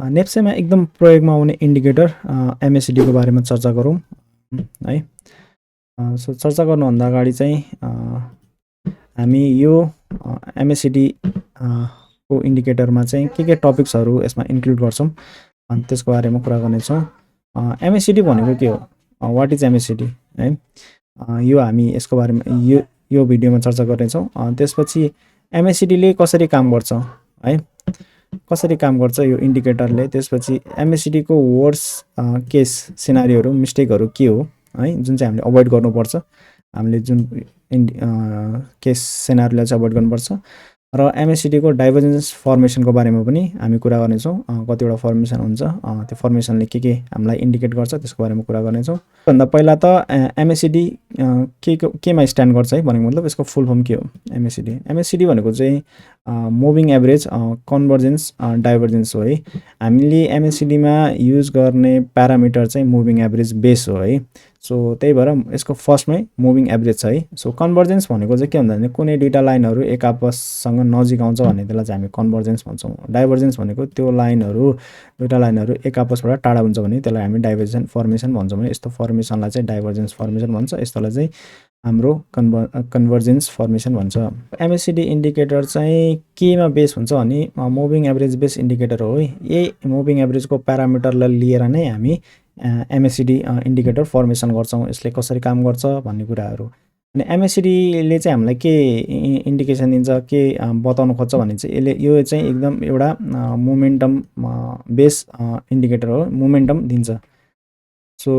नेप्सेमा एकदम प्रयोगमा आउने इन्डिकेटर MACD को बारेमा चर्चा गरौँ है। सो चर्चा गर्नुभन्दा अगाडि चाहिँ हामी यो MACD को इन्डिकेटरमा चाहिँ के टपिक्सहरू यसमा इन्क्लुड गर्छौँ अनि त्यसको बारेमा कुरा गर्नेछौँ। MACD भनेको के हो, वाट इज MACD है, यो हामी यसको बारेमा यो भिडियोमा चर्चा गर्नेछौँ। त्यसपछि MACD ले कसरी काम गर्छ है, कसरी काम गर्छ यो इन्डिकेटरले, त्यसपछि MACD को वर्स्ट केस सिनारीहरू मिस्टेकहरू के हो है, जुन चाहिँ हामीले अभोइड गर्नुपर्छ, हामीले जुन केस सिनारीलाई चाहिँ अभोइड गर्नुपर्छ। र MACD को डाइभर्जेन्स फर्मेसनको बारेमा पनि हामी कुरा गर्नेछौँ। कतिवटा फर्मेसन हुन्छ, त्यो फर्मेसनले के हामीलाई इन्डिकेट गर्छ त्यसको बारेमा कुरा गर्नेछौँ। भन्दा पहिला त MACD केमा स्ट्यान्ड गर्छ है भनेको मतलब यसको फुल फर्म के हो। MACD भनेको चाहिँ मुभिङ एभरेज कन्भर्जेन्स डाइभर्जेन्स हो है। हामीले MACD मा युज गर्ने प्यारामिटर चाहिँ मुभिङ एभरेज बेस हो है। सो त्यही भएर यसको फर्स्टमै मुभिङ एभरेज छ है। सो कन्भर्जेन्स भनेको चाहिँ के भन्दा भने कुनै दुईटा लाइनहरू एक आपससँग नजिक आउँछ भने त्यसलाई चाहिँ हामी कन्भर्जेन्स भन्छौँ। डाइभर्जेन्स भनेको त्यो लाइनहरू दुईटा लाइनहरू एक आपसबाट टाढा हुन्छ भने त्यसलाई हामी डाइभर्जेन्स फर्मेसन भन्छौँ। यस्तो फर्मेसनलाई चाहिँ डाइभर्जेन्स फर्मेसन भन्छ, यस्तोलाई चाहिँ हाम्रो कन्भर्जेन्स फर्मेसन भन्छ। MACD इन्डिकेटर चाहिँ केमा बेस हुन्छ भने मुभिङ एभरेज बेस इन्डिकेटर हो है। यही मुभिङ एभरेजको प्यारामिटरलाई लिएर नै हामी MACD इन्डिकेटर फर्मेसन गर्छौँ। यसले कसरी काम गर्छ भन्ने कुराहरू। अनि MACD ले चाहिँ हामीलाई के इन्डिकेसन दिन्छ, के बताउन खोज्छ भने चाहिँ यसले यो चाहिँ एकदम एउटा मोमेन्टम बेस इन्डिकेटर हो, मोमेन्टम दिन्छ। सो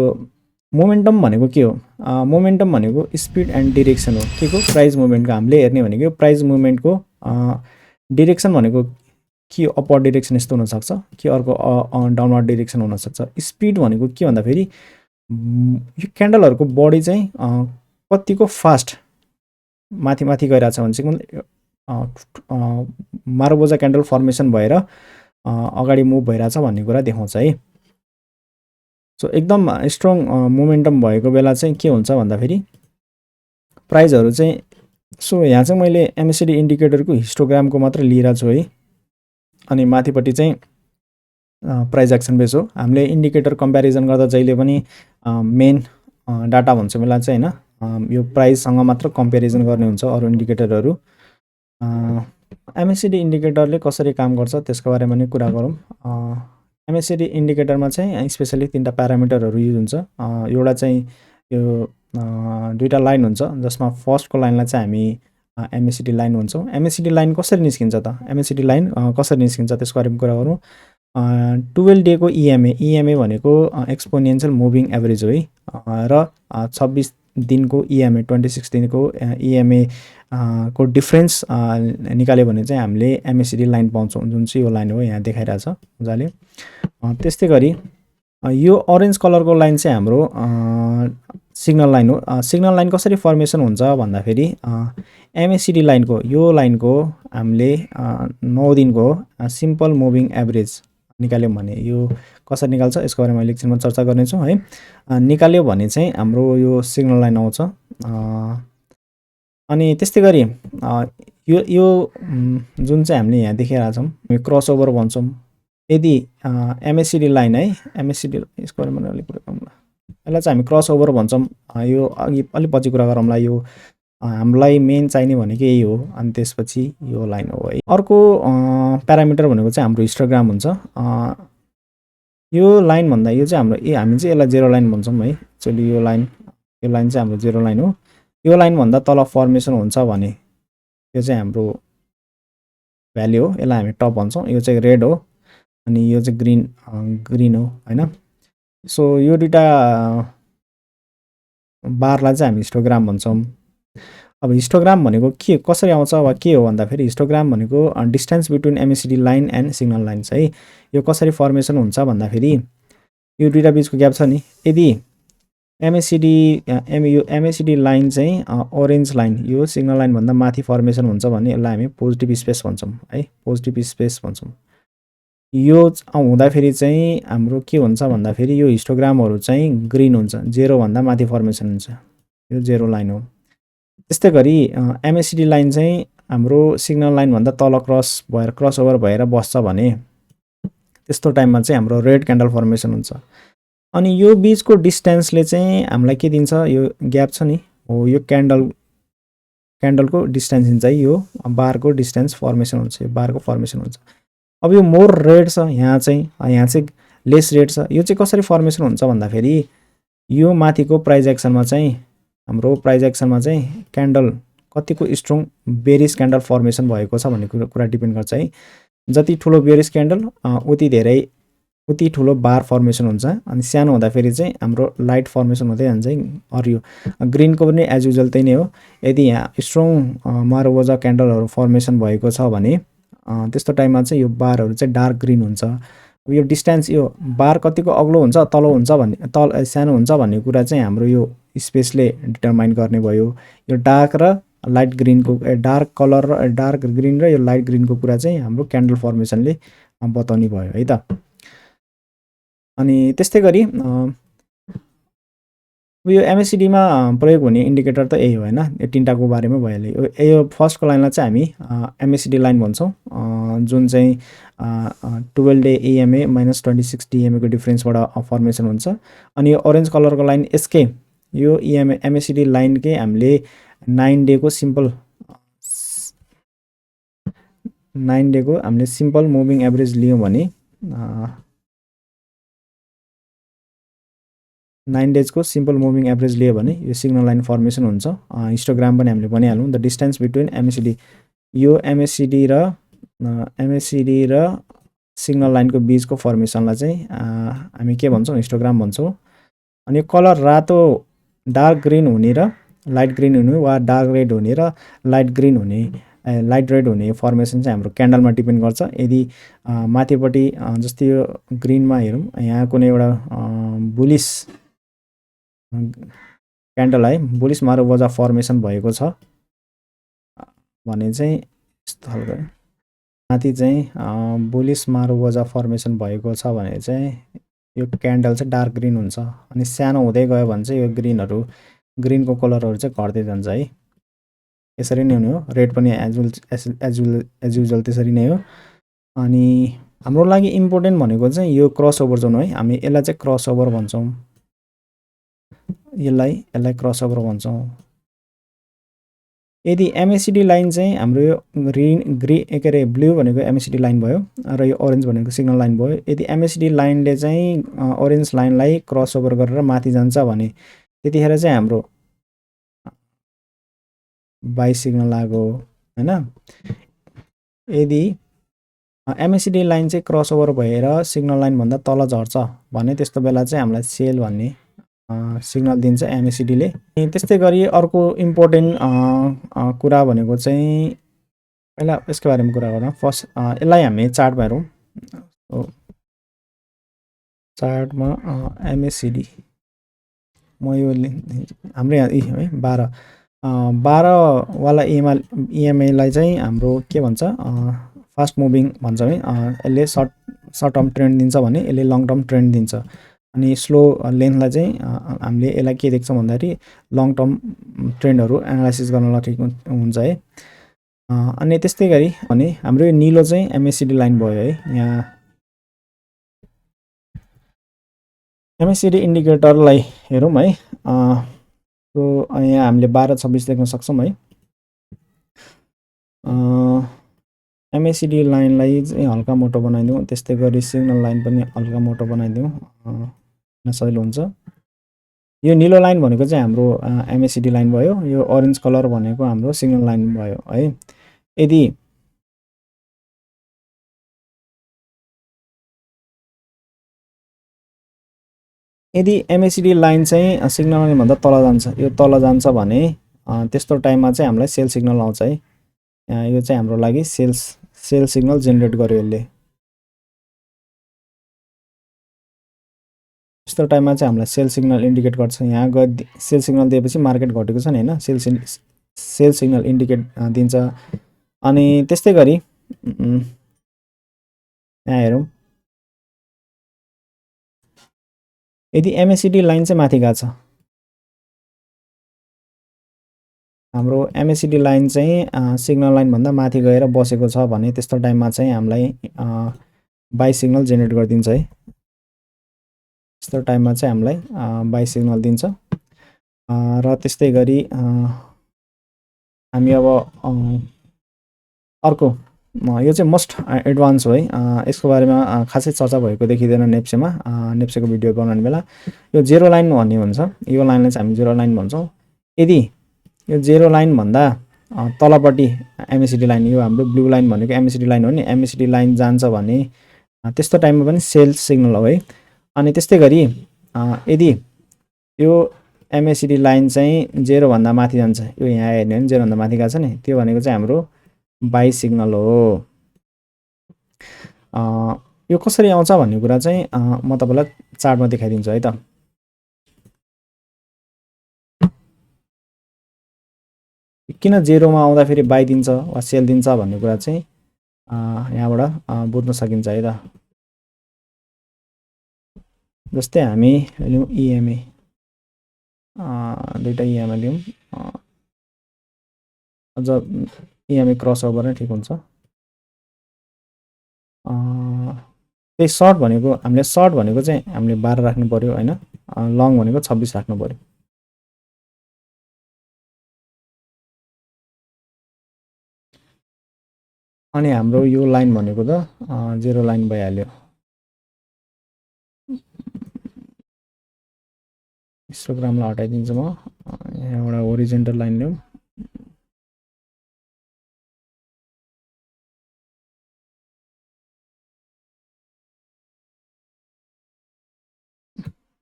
मोमेन्टम भनेको के हो, मोमेन्टम भनेको स्पिड एन्ड डिरेक्सन हो के को, प्राइस मुभमेन्टको। हामीले हेर्ने भनेको प्राइस मुभमेन्टको डिरेक्सन भनेको कि अपवर्ड डिरेक्सन यस्तो हुनसक्छ कि अर्को डाउनवर्ड डिरेक्सन हुनसक्छ। स्पिड भनेको के भन्दाखेरि यो क्यान्डलहरूको बडी चाहिँ कतिको फास्ट माथि गइरहेछ भने चाहिँ मारुबोजा क्यान्डल फर्मेसन भएर अगाडि मुभ भइरहेछ भन्ने कुरा देखाउँछ है। सो एकदम स्ट्रङ मोमेन्टम भएको बेला चाहिँ के हुन्छ भन्दाखेरि प्राइजहरू चाहिँ, सो यहाँ चाहिँ मैले MACD इन्डिकेटरको हिस्टोग्रामको मात्र लिइरहेको छु है। अनि माथिपट्टि चाहिँ प्राइस एक्सन बेस हो। हामीले इन्डिकेटर कम्पेरिजन गर्दा जहिले पनि मेन डाटा भन्छ बेला चाहिँ हैन, यो प्राइससँग मात्र कम्पेरिजन गर्ने हुन्छ अरू इन्डिकेटरहरू। MACD इन्डिकेटरले कसरी काम गर्छ त्यसको बारेमा नै कुरा गरौँ। MACD इन्डिकेटरमा चाहिँ स्पेसली तीनटा प्यारामिटरहरू युज हुन्छ। एउटा चाहिँ यो दुईटा लाइन हुन्छ जसमा फर्स्टको लाइनलाई चाहिँ हामी MACD लाइन भन्छौँ। MACD लाइन कसरी निस्किन्छ त, MACD लाइन कसरी निस्किन्छ त्यसको बारेमा कुरा गरौँ। 12 डेको EMA भनेको एक्सपोनेन्शियल मुभिङ एभरेज हो है। र 26 दिनको EMA 26 दिनको EMA को डिफरेन्स निकाल्यो भने चाहिँ हामीले MACD लाइन पाउँछौँ, जुन चाहिँ यो लाइन हो यहाँ देखाइरहेछ मजाले। त्यस्तै गरी यो अरेन्ज कलरको लाइन चाहिँ हाम्रो सिग्नल लाइन हो। सिग्नल लाइन कसरी फर्मेसन हुन्छ भन्दाखेरि MACD लाइनको यो लाइनको हामीले 9 दिनको सिम्पल मुभिङ एभरेज निकाल्यौँ भने यो कसरी निकाल्छ यसको बारेमा मैले एकछिनमा चर्चा गर्नेछु है। निकाल्यो भने चाहिँ हाम्रो यो सिग्नल लाइन आउँछ। अनि त्यस्तै गरी यो जुन चाहिँ हामीले यहाँ देखिरहेका छौँ क्रसओभर भन्छौँ। यदि MACD लाइन है, MACD यसको बारेमा अलिक कुरा गरौँला, यसलाई चाहिँ हामी क्रसओभर भन्छौँ। यो अघि अलि पछि कुरा गरौँला। यो हामीलाई मेन चाहिने भनेको यही हो। अनि त्यसपछि यो लाइन हो है। अर्को प्यारामिटर भनेको चाहिँ हाम्रो हिस्टोग्राम हुन्छ। यो लाइन भन्दा यो चाहिँ हाम्रो हामी चाहिँ यसलाई जेरो लाइन भन्छौँ है। एक्चुअली यो लाइन चाहिँ हाम्रो जेरो लाइन हो। यो लाइन भन्दा तल फर्मेसन हुन्छ भने यो चाहिँ हाम्रो भ्याल्यु हो, यसलाई हामी टप भन्छौँ। यो चाहिँ रेड हो अनि यो चाहिँ ग्रीन हो हैन। सो यो दुईटा बारलाई चाहिँ हामी हिस्टोग्राम भन्छौँ। अब हिस्टोग्राम भनेको के कसरी आउँछ वा के हो भन्दाखेरि हिस्टोग्राम भनेको distance between MACD line and signal line है। यो कसरी फर्मेसन हुन्छ भन्दाखेरि यो दुईटा बिचको ग्याप छ नि, यदि MACD लाइन चाहिँ ओरेन्ज लाइन यो सिग्नल लाइन भन्दा माथि फर्मेसन हुन्छ भने यसलाई हामी पोजिटिभ स्पेस भन्छौँ है, पोजिटिभ स्पेस भन्छौँ। यो हुँदाखेरि चाहिँ हाम्रो के हुन्छ भन्दाखेरि यो हिस्टोग्रामहरू चाहिँ ग्रीन हुन्छ, जेरो भन्दा माथि फर्मेसन हुन्छ, यो जेरो लाइन हो। त्यस्तै गरी MACD लाइन चाहिँ हाम्रो सिग्नल लाइन भन्दा तल क्रसओभर भएर बस्छ भने त्यस्तो टाइममा चाहिँ हाम्रो रेड क्यान्डल फर्मेसन हुन्छ। अनि यो बीचको डिस्टेन्सले चाहिँ हामीलाई के दिन्छ, यो ग्याप छ नि हो यो क्यान्डलको डिस्टेन्स दिन्छ है, यो बारको डिस्टेन्स फर्मेसन हुन्छ, यो बारको फर्मेसन हुन्छ। अब यो मोर रेड छ यहाँ चाहिँ लेस रेड छ। यो चाहिँ कसरी फर्मेसन हुन्छ भन्दाखेरि यो माथिको प्राइस एक्सनमा चाहिँ हाम्रो प्राइस एक्सनमा चाहिँ क्यान्डल कतिको स्ट्रङ बेरिस क्यान्डल फर्मेसन भएको छ भन्ने कुरा डिपेन्ड गर्छ है। जति ठुलो बेरिस क्यान्डल उति ठुलो बार फर्मेसन हुन्छ। अनि सानो हुँदाखेरि चाहिँ हाम्रो लाइट फर्मेसन हुँदै जान्छ है। अरू यो ग्रिनको पनि एज युजल त्यही नै हो। यदि यहाँ स्ट्रङ मारुवोजा क्यान्डलहरू फर्मेसन भएको छ भने त्यस्तो टाइममा चाहिँ यो बारहरू चाहिँ डार्क ग्रिन हुन्छ। अब यो डिस्टेन्स यो बार कतिको अग्लो हुन्छ तल हुन्छ भन्ने सानो हुन्छ भन्ने कुरा चाहिँ हाम्रो यो स्पेसले डिटरमाइन गर्ने भयो। यो डार्क र लाइट ग्रिनको डार्क कलर र डार्क ग्रिन र यो लाइट ग्रिनको कुरा चाहिँ हाम्रो क्यान्डल फर्मेसनले बताउने भयो है त। अनि त्यस्तै गरी यो एमएससीडीमा प्रयोग हुने इन्डिकेटर त यही हो हैन, यो तीनटाको बारेमा भइहाल्यो। यो फर्स्टको लाइनलाई चाहिँ हामी एमएससीडी लाइन भन्छौँ, जुन चाहिँ 12 डे EMA - 26 DMA को डिफरेन्सबाट फर्मेसन हुन्छ। अनि यो ओरेन्ज कलरको लाइन एसके यो एमएससीडी लाइनकै हामीले 9 डेको हामीले सिम्पल मुभिङ एभरेज लियौँ भने 9 डेजको सिम्पल मुभिङ एभरेज लियो भने यो सिग्नल लाइन फर्मेसन हुन्छ। हिस्टोग्राम पनि हामीले भनिहाल्यौँ। द डिस्टेन्स बिट्विन एमएससीडी यो एमएससीडी र सिग्नल लाइनको बीचको फर्मेसनलाई चाहिँ हामी के भन्छौँ, हिस्टोग्राम भन्छौँ। अनि कलर रातो डार्क ग्रिन हुने र लाइट ग्रिन हुने वा डार्क रेड हुने र लाइट रेड हुने फर्मेसन चाहिँ हाम्रो क्यान्डलमा डिपेन्ड गर्छ। यदि माथिपट्टि जस्तै यो ग्रिनमा हेरौँ, यहाँ कुनै एउटा बुलिस क्यान्डल है, बुलिस मारुवोजा फर्मेसन भएको छ भने चाहिँ यस्तो खालको माथि चाहिँ बुलिस मारुवोजा फर्मेसन भएको छ भने चाहिँ यो क्यान्डल चाहिँ डार्क ग्रिन हुन्छ। अनि सानो हुँदै गयो भने चाहिँ यो ग्रिनको कलरहरू चाहिँ घट्दै जान्छ है। यसरी नै हुने हो। रेड पनि एज युजल त्यसरी नै हो। अनि हाम्रो लागि इम्पोर्टेन्ट भनेको चाहिँ यो क्रसओभर जोन है, हामी यसलाई चाहिँ क्रसओभर भन्छौँ, यसलाई क्रसओभर भन्छौँ। यदि एमएससीडी लाइन चाहिँ हाम्रो यो ब्लू भनेको एमएससीडी लाइन भयो र यो ओरेन्ज भनेको सिग्नल लाइन भयो। यदि एमएससीडी लाइनले चाहिँ ओरेन्ज लाइनलाई क्रसओभर गरेर माथि जान्छ भने त्यतिखेर चाहिँ हाम्रो बाई सिग्नल लागो हैन। यदि एमएससीडी लाइन चाहिँ क्रसओभर भएर सिग्नल लाइन भन्दा तल झर्छ भने त्यस्तो बेला चाहिँ हामीलाई सेल भन्ने सिग्नल दिन्छ एमएससीडीले। त्यस्तै गरी अर्को इम्पोर्टेन्ट कुरा भनेको चाहिँ पहिला यसको बारेमा कुरा गरौँ। फर्स्ट यसलाई हामी चार्टमा हेरौँ। चार्टमा एमएससीडी म यो हाम्रो यहाँ है 12 वाला EMA चाहिँ हाम्रो के भन्छ, फास्ट मुभिङ भन्छ है। यसले सर्ट टर्म ट्रेन्ड दिन्छ भने यसले लङ टर्म ट्रेन्ड दिन्छ। अनि स्लो लेन्थलाई चाहिँ हामीले यसलाई के देख्छौँ भन्दाखेरि लङ टर्म ट्रेन्डहरू एनालाइसिस गर्नलाई ठिक हुन्छ है। अनि त्यस्तै गरी भने हाम्रो यो निलो चाहिँ एमएससीडी लाइन भयो है। यहाँ एमएससीडी इन्डिकेटरलाई हेरौँ है। यहाँ हामीले 12-26 देख्न सक्छौँ है। एमएससीडी लाइनलाई चाहिँ हल्का मोटो बनाइदिउँ, त्यस्तै गरी सिग्नल लाइन पनि हल्का मोटो बनाइदिउँ, सजिलो हुन्छ। यो निलो लाइन भनेको चाहिँ हाम्रो एमएससीडी लाइन भयो, यो ओरेन्ज कलर भनेको हाम्रो सिग्नल लाइन भयो है। यदि एमएससीडी लाइन चाहिँ सिग्नल लाइन भन्दा तल जान्छ, यो तल जान्छ भने त्यस्तो टाइममा चाहिँ हामीलाई सेल सिग्नल आउँछ है। यो चाहिँ हाम्रो लागि सेल सिग्नल जेनेरेट गर्यो यसले। त्यस्तो टाइममा चाहिँ हामीलाई सेल सिग्नल इन्डिकेट गर्छ। यहाँ सेल सिग्नल दिएपछि मार्केट घटेको छ नि हैन, सेल सिग्नल इन्डिकेट दिन्छ। अनि त्यस्तै गरी यहाँ हेरौँ, यदि एमएससीडी लाइन चाहिँ माथि गएको छ, हाम्रो एमएससीडी लाइन चाहिँ सिग्नल लाइन भन्दा माथि गएर बसेको छ भने त्यस्तो टाइममा चाहिँ हामीलाई बाई सिग्नल जेनेरेट गरिदिन्छ है। यस्तो टाइममा चाहिँ हामीलाई बाई सिग्नल दिन्छ। र त्यस्तै गरी हामी अब अर्को यो चाहिँ मोस्ट एडभान्स हो है। यसको बारेमा खासै चर्चा भएको देखिँदैन नेप्सेमा। नेप्सेको भिडियो बनाउने बेला यो जेरो लाइन भन्ने हुन्छ। यो लाइनलाई चाहिँ हामी जेरो लाइन भन्छौँ। यदि यो जेरो लाइन भन्दा तलपट्टि एमएसिडी लाइन, यो हाम्रो ब्लू लाइन भनेको एमएसिडी लाइन हो नि, एमएसिडी लाइन जान्छ भने त्यस्तो टाइममा पनि सेल सिग्नल हो है। अनि त्यस्तै गरी यदि यो एमएसिडी लाइन चाहिँ जेरो भन्दा माथि जान्छ, यो यहाँ हेर्ने हो भने जेरो भन्दा माथि गएको छ नि, त्यो भनेको चाहिँ हाम्रो बाई सिग्नल हो। यो कसरी आउँछ भन्ने कुरा चाहिँ म तपाईँलाई चार्टमा देखाइदिन्छु है त। किन जेरोमा आउँदा फेरि बाई दिन्छ वा सेल दिन्छ भन्ने कुरा चाहिँ यहाँबाट बुझ्न सकिन्छ है त। जस्तै हामी लिउँ इएमए, दुईटा इएमए लिउँ, अझ इएमए क्रस ओभर नै ठिक हुन्छ। त्यही सर्ट भनेको हामीले सर्ट भनेको चाहिँ हामीले 12 राख्नु पर्यो हैन, लङ भनेको 26 राख्नु पर्यो। अनि हाम्रो यो लाइन भनेको त जेरो लाइन भइहाल्यो। हिस्टोग्रामलाई हटाइदिन्छु म। यहाँबाट होरिजेन्टल लाइन लिउँ।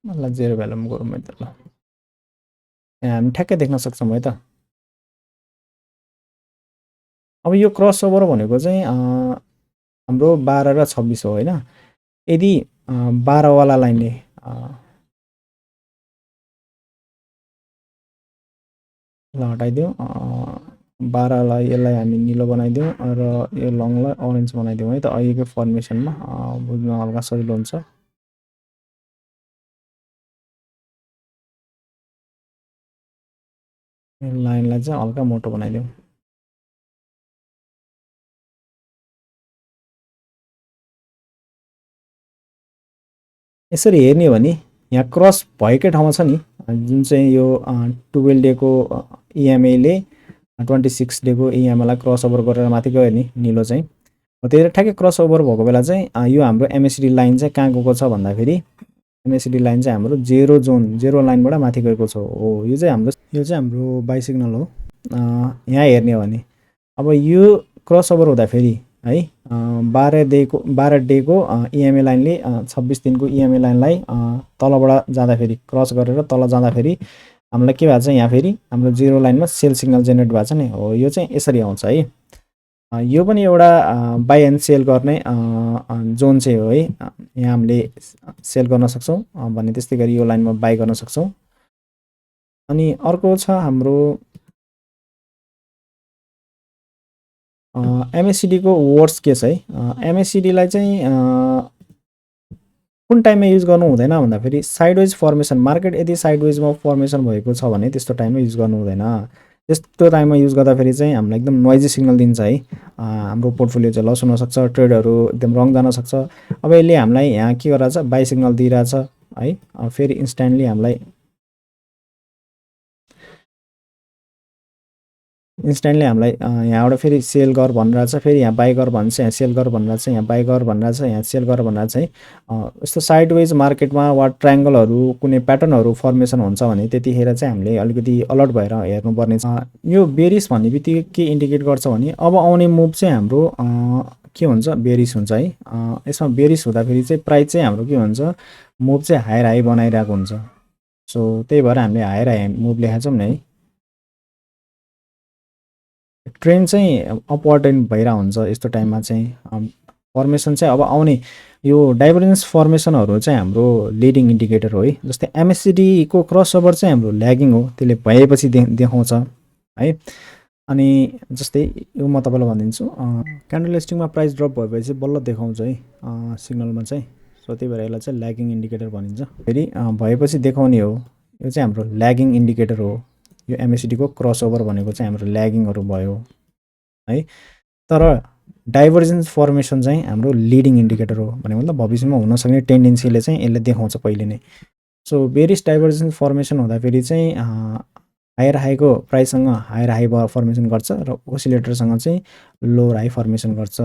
मलाई जेरो भ्यालुमा गरौँ है त ल। यहाँ हामी ठ्याक्कै देख्न सक्छौँ है त। अब यो क्रस ओभर भनेको चाहिँ हाम्रो 12 र 26 हो हैन। यदि 12 वाला लाइनले ल हटाइदिउँ, 12 लाई यसलाई हामी निलो बनाइदिउँ र यो लङलाई अरेन्ज बनाइदिउँ है त। अहिलेको फर्मेसनमा बुझ्न हल्का सजिलो हुन्छ। यो लाइनलाई चाहिँ हल्का मोटो बनाइदिउँ। यसरी हेर्ने हो भने यहाँ क्रस भएकै ठाउँमा छ नि, जुन चाहिँ यो 12 डेको इएमएले 26 डेको इएमएलाई क्रस ओभर गरेर माथि गयो नि निलो चाहिँ, त्यही ठ्याक्कै क्रस ओभर भएको बेला चाहिँ यो हाम्रो एमएसिडी लाइन चाहिँ कहाँ गएको छ भन्दाखेरि एमएसिडी लाइन चाहिँ हाम्रो जेरो जोन, जेरो लाइनबाट माथि गएको छ हो। यो चाहिँ हाम्रो बाई सिग्नल हो। यहाँ हेर्ने हो भने अब यो क्रस ओभर हुँदाखेरि है 12 डेको इएमए लाइनले 26 दिनको इएमए लाइनलाई तलबाट जाँदाखेरि क्रस गरेर तल जाँदाखेरि हामीलाई के भएको छ, यहाँ फेरि हाम्रो जेरो लाइनमा सेल सिग्नल जेनेरेट भएको छ नि हो। यो चाहिँ यसरी आउँछ है। यो पनि एउटा बाई एन्ड सेल गर्ने जोन चाहिँ हो है। यहाँ हामीले सेल गर्न सक्छौँ भने त्यस्तै गरी यो लाइनमा बाई गर्न सक्छौँ। अनि अर्को छ हाम्रो एमएसिडीको वर्स्ट केस है। एमएसिडीलाई चाहिँ कुन टाइममा युज गर्नु हुँदैन भन्दाखेरि साइडवेज फर्मेसन, मार्केट यदि साइडवेजमा फर्मेसन भएको छ भने त्यस्तो टाइममा युज गर्नु हुँदैन। त्यस्तो टाइममा युज गर्दाखेरि चाहिँ हामीलाई एकदम नोइजी सिग्नल दिन्छ है। हाम्रो पोर्टफोलियो चाहिँ लस हुनसक्छ, ट्रेडहरू एकदम रङ जान सक्छ। अब यसले हामीलाई यहाँ के गरिरहेछ, बाई सिग्नल दिइरहेछ है। फेरि इन्स्ट्यान्टली हामीलाई यहाँबाट फेरि सेल गर भनिरहेको छ, फेरि यहाँ बाई गर भन्छ, यहाँ सेल गर भनिरहेको छ, यहाँ बाई गर भनिरहेको छ, यहाँ सेल गर भनिरहेको छ है। यस्तो साइडवेज मार्केटमा वा ट्रायङ्गलहरू कुनै प्याटर्नहरू फर्मेसन हुन्छ भने त्यतिखेर चाहिँ हामीले अलिकति अलर्ट भएर हेर्नुपर्ने छ। यो बेरिस भन्ने बित्तिकै के इन्डिकेट गर्छ भने अब आउने मुभ चाहिँ हाम्रो के हुन्छ, बेरिस हुन्छ है। यसमा बेरिस हुँदाखेरि चाहिँ प्राइस चाहिँ हाम्रो के हुन्छ, मुभ चाहिँ हायर हाई बनाइरहेको हुन्छ। सो त्यही भएर हामीले हायर हाई मुभ लेखेका छौँ नि है। ट्रेन्ड चाहिँ अपवर्ड ट्रेन्ड भइरहेको हुन्छ यस्तो टाइममा चाहिँ। फर्मेसन चाहिँ अब आउने यो डाइभर्जेन्स फर्मेसनहरू चाहिँ हाम्रो लिडिङ इन्डिकेटर हो है। जस्तै एमएससिडीको क्रस ओभर चाहिँ हाम्रो ल्यागिङ हो, त्यसले भएपछि देखाउँछ है। अनि जस्तै यो म तपाईँलाई भनिदिन्छु, क्यान्डल लिस्टिङमा प्राइस ड्रप भएपछि बल्ल देखाउँछ है सिग्नलमा चाहिँ। सो त्यही भएर यसलाई चाहिँ ल्यागिङ इन्डिकेटर भनिन्छ। फेरि भएपछि देखाउने हो, यो चाहिँ हाम्रो ल्यागिङ इन्डिकेटर हो। यो एमएसिडीको क्रस ओभर भनेको चाहिँ हाम्रो ल्यागिङहरू भयो है। तर डाइभर्जेन्स फर्मेसन चाहिँ हाम्रो लिडिङ इन्डिकेटर हो भने मतलब भविष्यमा हुन सक्ने टेन्डेन्सीले चाहिँ यसले देखाउँछ पहिले नै। सो बेरिस डाइभर्जेन्स फर्मेसन हुँदाखेरि चाहिँ हायर हाईको प्राइससँग हायर हाई फर्मेसन गर्छ र ओसिलेटरसँग चाहिँ लोवर हाई फर्मेसन गर्छ।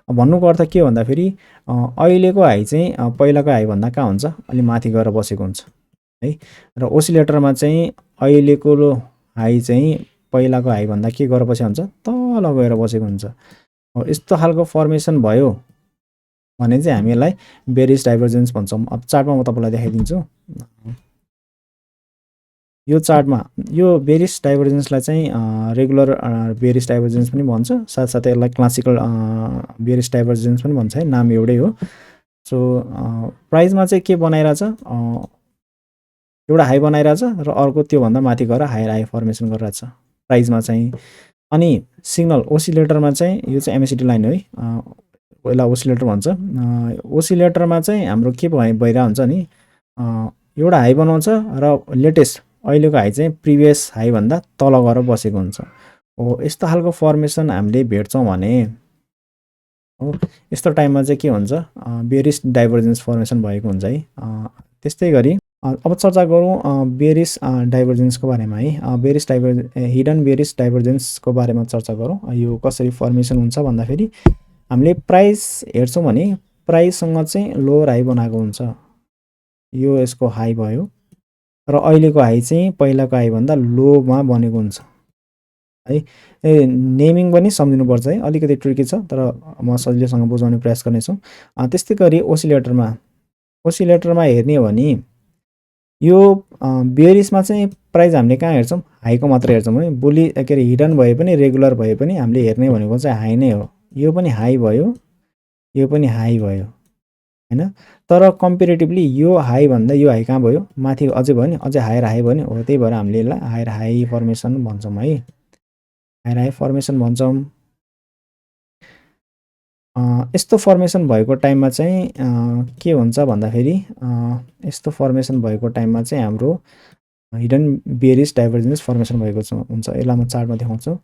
भन्नुको अर्थ के हो भन्दाखेरि अहिलेको हाई चाहिँ पहिलाको हाईभन्दा कहाँ हुन्छ, अलि माथि गएर बसेको हुन्छ है, र ओसिलेटरमा चाहिँ अहिलेको हाई चाहिँ पहिलाको हाईभन्दा के गरेर बसेको हुन्छ, तल गएर बसेको हुन्छ। यस्तो खालको फर्मेसन भयो भने चाहिँ हामी यसलाई बेरिस डाइभर्जेन्स भन्छौँ। अब चार्टमा म तपाईँलाई देखाइदिन्छु। यो चार्टमा यो बेरिस डाइभर्जेन्सलाई चाहिँ रेगुलर बेरिस डाइभर्जेन्स पनि भन्छ, साथसाथै यसलाई क्लासिकल बेरिस डाइभर्जेन्स पनि भन्छ है, नाम एउटै हो। सो प्राइसमा चाहिँ के बनाइरहेछ, एउटा हाई बनाइरहेछ र अर्को त्योभन्दा माथि गएर हायर हाई फर्मेसन गरिरहेछ प्राइसमा चाहिँ। अनि सिग्नल ओसिलेटरमा चाहिँ यो चाहिँ एमएसिडी लाइन हो है, यसलाई ओसिलेटर भन्छ। ओसिलेटरमा चाहिँ हाम्रो के भइरहेको हुन्छ नि, एउटा हाई बनाउँछ र लेटेस्ट अहिलेको हाई चाहिँ प्रिभियस हाईभन्दा तल गएर बसेको हुन्छ। हो यस्तो खालको फर्मेसन हामीले भेट्छौँ भने हो यस्तो टाइममा चाहिँ के हुन्छ, बेरिस डाइभर्जेन्स फर्मेसन भएको हुन्छ है। त्यस्तै गरी अब चर्चा गरौँ बेरिस डाइभर्जेन्सको बारेमा है। बेरिस हिडन बेरिस डाइभर्जेन्सको बारेमा चर्चा गरौँ। यो कसरी फर्मेसन हुन्छ भन्दाखेरि हामीले प्राइस हेर्छौँ भने प्राइससँग चाहिँ लोवर हाई बनाएको हुन्छ, यो यसको हाई भयो र अहिलेको हाई चाहिँ पहिलाको हाईभन्दा लोमा बनेको हुन्छ है। नेमिङ पनि सम्झिनुपर्छ है, अलिकति ट्रिकी छ तर म सजिलोसँग बुझाउने प्रयास गर्नेछु। त्यस्तै गरी ओसिलेटरमा हेर्ने हो भने यो बेरिसमा चाहिँ प्राइस हामीले कहाँ हेर्छौँ, हाईको मात्र हेर्छौँ है। बुली के अरे हिडन भए पनि रेगुलर भए पनि हामीले हेर्ने भनेको चाहिँ हाई नै हो। यो पनि हाई भयो, यो पनि हाई भयो हैन, तर कम्पेरेटिभली यो हाईभन्दा यो हाई कहाँ भयो, माथि अझै भयो नि, अझै हायर हाई भयो नि हो। त्यही भएर हामीले यसलाई हायर हाई फर्मेसन भन्छौँ है, हायर हाई फर्मेसन भन्छौँ। यस्तो फर्मेसन भएको टाइममा चाहिँ के हुन्छ भन्दाखेरि यस्तो फर्मेसन भएको टाइममा चाहिँ हाम्रो हिडन बेरिस डाइभर्जेन्स फर्मेसन भएको हुन्छ। यसलाई म चार्टमा देखाउँछु।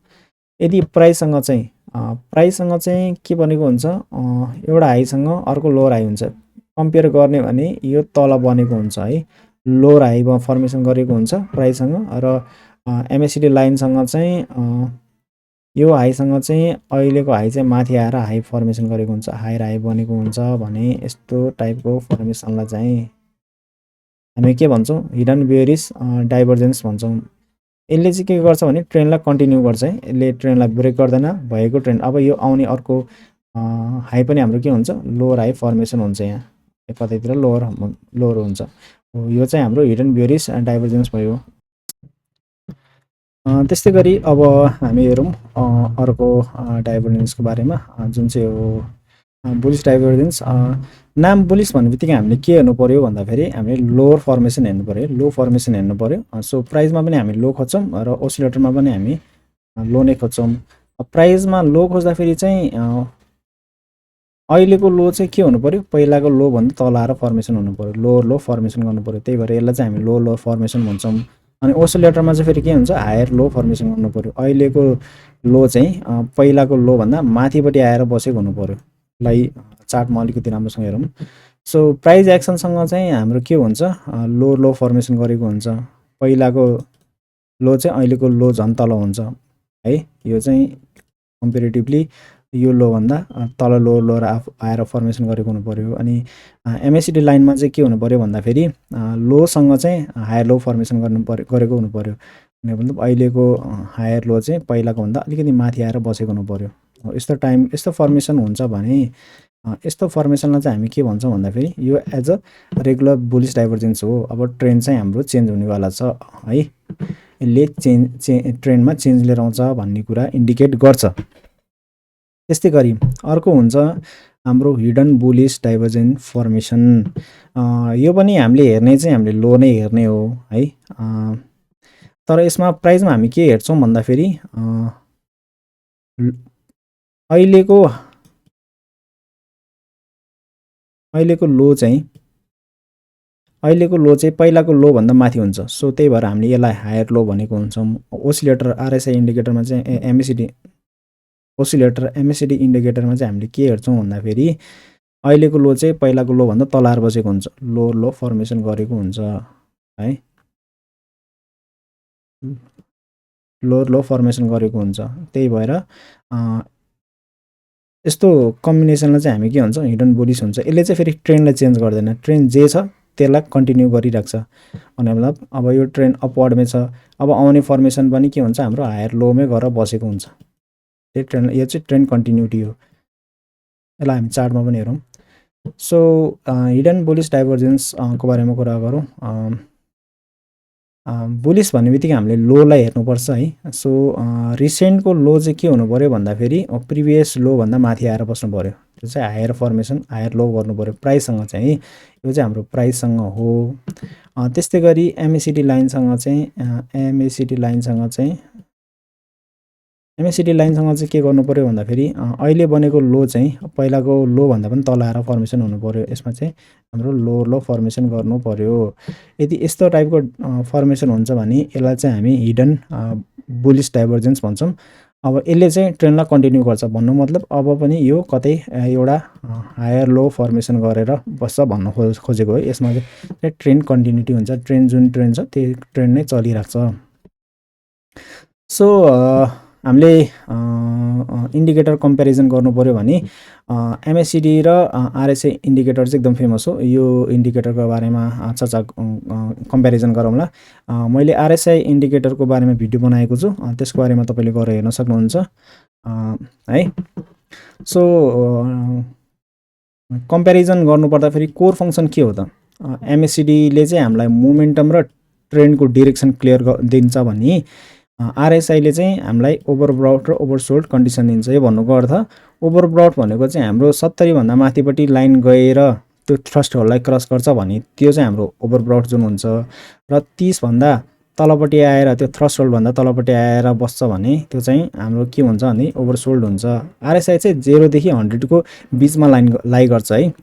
यदि प्राइससँग चाहिँ के बनेको हुन्छ, एउटा हाईसँग अर्को लोवर हाई हुन्छ, कम्पेयर गर्ने भने यो तल बनेको हुन्छ है, लोवर हाईमा फर्मेसन गरेको हुन्छ प्राइससँग, र एमएसिडी लाइनसँग चाहिँ यो हाईसँग चाहिँ अहिलेको हाई चाहिँ माथि आएर हाई फर्मेसन गरेको हुन्छ, हायर हाई बनेको हुन्छ भने यस्तो टाइपको फर्मेसनलाई चाहिँ हामी के भन्छौँ, हिडन बेरिस डाइभर्जेन्स भन्छौँ। यसले चाहिँ के गर्छ भने ट्रेन्डलाई कन्टिन्यू गर्छ है, यसले ट्रेन्डलाई ब्रेक गर्दैन। भएको ट्रेन्ड अब यो आउने अर्को हाई पनि हाम्रो के हुन्छ, लोवर हाई फर्मेसन हुन्छ, यहाँ कतैतिर लोवर हुन्छ। यो चाहिँ हाम्रो हिडन बेरिस डाइभर्जेन्स भयो। त्यस्तै गरी अब हामी हेरौँ अर्को डाइभर्जेन्सको बारेमा, जुन चाहिँ हो बुलिस डाइभर्जेन्स। नाम बुलिस भन्ने बित्तिकै हामीले के हेर्नु पऱ्यो भन्दाखेरि हामीले लोवर फर्मेसन हेर्नु पऱ्यो, लो फर्मेसन हेर्नु पऱ्यो। सो प्राइसमा पनि हामी लो खोज्छौँ र ओसिलेटरमा पनि हामी लो नै खोज्छौँ। प्राइसमा लो खोज्दाखेरि चाहिँ अहिलेको लो चाहिँ के हुनु पऱ्यो, पहिलाको लोभन्दा तल आएर फर्मेसन हुनु पऱ्यो, लोवर लो फर्मेसन गर्नु पऱ्यो। त्यही भएर यसलाई चाहिँ हामी लो फर्मेसन भन्छौँ। अनि ओसिलेटरमा चाहिँ फेरि के हुन्छ, हायर लो फर्मेसन गर्नु पऱ्यो, अहिलेको लो चाहिँ पहिलाको लोभन्दा माथिपट्टि आएर बसेको हुनु पऱ्यो। यसलाई चार्टमा अलिकति राम्रोसँग हेरौँ। सो प्राइस एक्सनसँग चाहिँ हाम्रो के हुन्छ, लो फर्मेसन गरेको हुन्छ, पहिलाको लो चाहिँ अहिलेको लो झन् तल हुन्छ है। यो चाहिँ कम्पेरेटिभली यो लोभन्दा तल लो आएर फर्मेसन गरेको हुनु पऱ्यो। अनि एमएसिडी लाइनमा चाहिँ के हुनु पऱ्यो भन्दाखेरि लोसँग चाहिँ हायर लो फर्मेसन गरेको हुनु पऱ्यो, मतलब अहिलेको हायर लो चाहिँ पहिलाको भन्दा अलिकति माथि आएर बसेको हुनु पऱ्यो। यस्तो फर्मेसन हुन्छ भने यस्तो फर्मेसनलाई चाहिँ हामी के भन्छौँ भन्दाखेरि यो as a regular bullish divergence हो। अब ट्रेन्ड चाहिँ हाम्रो चेन्ज हुनेवाला छ है, यसले ट्रेन्डमा चेन्ज लिएर आउँछ भन्ने कुरा इन्डिकेट गर्छ। त्यस्तै गरी अर्को हुन्छ हाम्रो हिडन बुलिस डाइभर्जेन्ट फर्मेसन। यो पनि हामीले हेर्ने चाहिँ हामीले लो नै हेर्ने हो है, तर यसमा प्राइसमा हामी के हेर्छौँ भन्दाखेरि अहिलेको लो चाहिँ पहिलाको लो भन्दा माथि हुन्छ। सो त्यही भएर हामीले यसलाई हायर लो भनेको हुन्छौँ। ओसिलेटर आरएसआई इन्डिकेटरमा चाहिँ एमएसिडी ओसिलेटर एमएसडी इन्डिकेटरमा चाहिँ हामीले के हेर्छौँ भन्दाखेरि अहिलेको लो चाहिँ पहिलाको लो भन्दा तल आएर बसेको हुन्छ, लोवर लो फर्मेसन गरेको हुन्छ है, लोवर लो फर्मेसन गरेको हुन्छ। त्यही भएर यस्तो कम्बिनेसनलाई चाहिँ हामी के भन्छ, हिडन बुलिस हुन्छ। यसले चाहिँ फेरि ट्रेन्डलाई चेन्ज गर्दैन, ट्रेन्ड जे छ त्यसलाई कन्टिन्यू गरिराख्छ। भने मतलब अब यो ट्रेन्ड अपवर्डमै छ, अब आउने फर्मेसन पनि के हुन्छ, हाम्रो हायर लोमै गएर बसेको हुन्छ। त्यही ट्रेन्ड, यो चाहिँ ट्रेन्ड कन्टिन्युटी हो। यसलाई हामी चार्टमा पनि हेरौँ। सो हिडन बुलिस डाइभर्जेन्स को बारेमा कुरा गरौँ। बुलिस भन्ने बित्तिकै हामीले लोलाई हेर्नुपर्छ है। सो रिसेन्टको लो चाहिँ के हुनु पऱ्यो भन्दाखेरि प्रिभियस लो भन्दा माथि आएर बस्नु पऱ्यो। त्यो चाहिँ हायर फर्मेसन, हायर लो गर्नु पऱ्यो प्राइससँग चाहिँ है। यो चाहिँ हाम्रो प्राइससँग हो। त्यस्तै गरी एमएसिडी लाइनसँग चाहिँ के गर्नु पऱ्यो भन्दाखेरि अहिले बनेको लो चाहिँ पहिलाको लो भन्दा पनि तल आएर फर्मेसन हुनु पऱ्यो। यसमा चाहिँ हाम्रो लोवर लो फर्मेसन गर्नु पऱ्यो। यदि यस्तो टाइपको फर्मेसन हुन्छ भने यसलाई चाहिँ हामी हिडन बुलिस डाइभर्जेन्स भन्छौँ। अब यसले चाहिँ ट्रेन्डलाई कन्टिन्यू गर्छ भन्नु मतलब अब पनि यो कतै एउटा हायर लो फर्मेसन गरेर बस्छ भन्न खोजेको है। यसमा चाहिँ ट्रेन्ड कन्टिन्युटी हुन्छ, ट्रेन्ड जुन ट्रेन्ड छ त्यही ट्रेन्ड नै चलिरहेको छ। सो हामीले इन्डिकेटर कम्पेरिजन गर्नु पऱ्यो भने एमएसिडी र आरएसआई इन्डिकेटर चाहिँ एकदम फेमस हो। यो इन्डिकेटरको बारेमा चर्चा कम्पेरिजन गरौँला। मैले आरएसआई इन्डिकेटरको बारेमा भिडियो बनाएको छु, त्यसको बारेमा तपाईँले गएर हेर्न सक्नुहुन्छ है। सो कम्पेरिजन गर्नुपर्दा फेरि कोर फङ्सन के हो त, एमएसिडीले चाहिँ हामीलाई मोमेन्टम र ट्रेन्डको डिरेक्सन क्लियर दिन्छ भने आरएसआईले चाहिँ हामीलाई ओभरब्राउट र ओभरसोल्ड कन्डिसन दिन्छ। यो भन्नुको अर्थ ओभरब्राउट भनेको चाहिँ हाम्रो 70 भन्दा माथिपट्टि लाइन गएर त्यो थ्रस्ट होल्डलाई क्रस गर्छ भने त्यो चाहिँ हाम्रो ओभरब्राउट जोन हुन्छ, र 30 भन्दा तलपट्टि आएर त्यो थ्रस्ट होल्डभन्दा तलपट्टि आएर बस्छ भने त्यो चाहिँ हाम्रो के हुन्छ भने ओभरसोल्ड हुन्छ। आरएसआई चाहिँ 0 देखि 100 को बिचमा लाइ गर्छ है।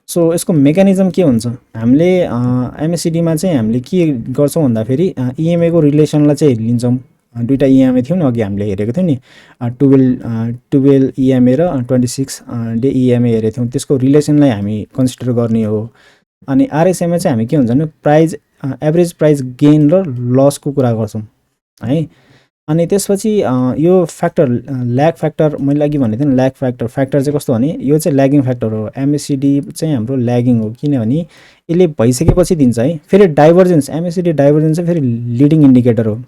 सो यसको मेकानिजम के हुन्छ, हामीले एमएसिडीमा चाहिँ हामीले के गर्छौँ भन्दाखेरि इएमएको रिलेसनलाई चाहिँ लिन्छौँ। दुईवटा इएमए थियो नि अघि हामीले हेरेको थियौँ नि, 12 इएमए र 26 डे इएमए हेरेको थियौँ, त्यसको रिलेसनलाई हामी कन्सिडर गर्ने हो। अनि आरएसआईमा चाहिँ हामी के हुन्छ भने प्राइस एभरेज प्राइस गेन र लसको कुरा गर्छौँ है। अनि त्यसपछि यो फ्याक्टर ल्याग फ्याक्टर, मैले अघि भनेको थिएँ नि, ल्याग फ्याक्टर चाहिँ कस्तो भने यो चाहिँ ल्यागिङ फ्याक्टर हो। एमएसिडी चाहिँ हाम्रो ल्यागिङ हो किनभने यसले भइसकेपछि दिन्छ है। फेरि डाइभर्जेन्स, एमएसिडी डाइभर्जेन्स चाहिँ फेरि लिडिङ इन्डिकेटर हो।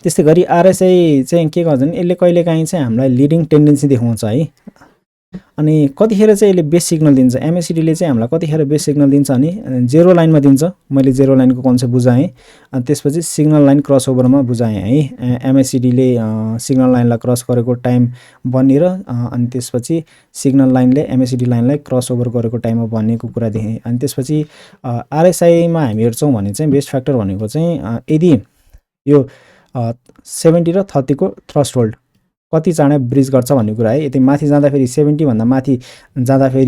त्यस्तै गरी आरएसआई चाहिँ के गर्छ भने यसले कहिलेकाहीँ चाहिँ हामीलाई लिडिङ टेन्डेन्सी देखाउँछ है। अनि कतिखेर चाहिँ यसले बेस सिग्नल दिन्छ, एमएसिडीले चाहिँ हामीलाई कतिखेर बेस सिग्नल दिन्छ भने 0 लाइनमा दिन्छ। मैले 0 लाइनको कन्सेप्ट बुझाएँ, अनि त्यसपछि सिग्नल लाइन क्रसओभरमा बुझाएँ है। एमएसिडीले सिग्नल लाइनलाई क्रस गरेको टाइम बनेर अनि त्यसपछि सिग्नल लाइनले एमएसिडी लाइनलाई क्रसओभर गरेको टाइममा बनेको कुरा देखेँ। अनि त्यसपछि आरएसआईमा हामी हेर्छौँ भने चाहिँ बेस्ट फ्याक्टर भनेको चाहिँ यदि यो 70 र 30 को थ्रस्ट होल्ड कति चाँडै ब्रिज गर्छ भन्ने कुरा है। यदि माथि जाँदाखेरि 70 भन्दा माथि जाँदाखेरि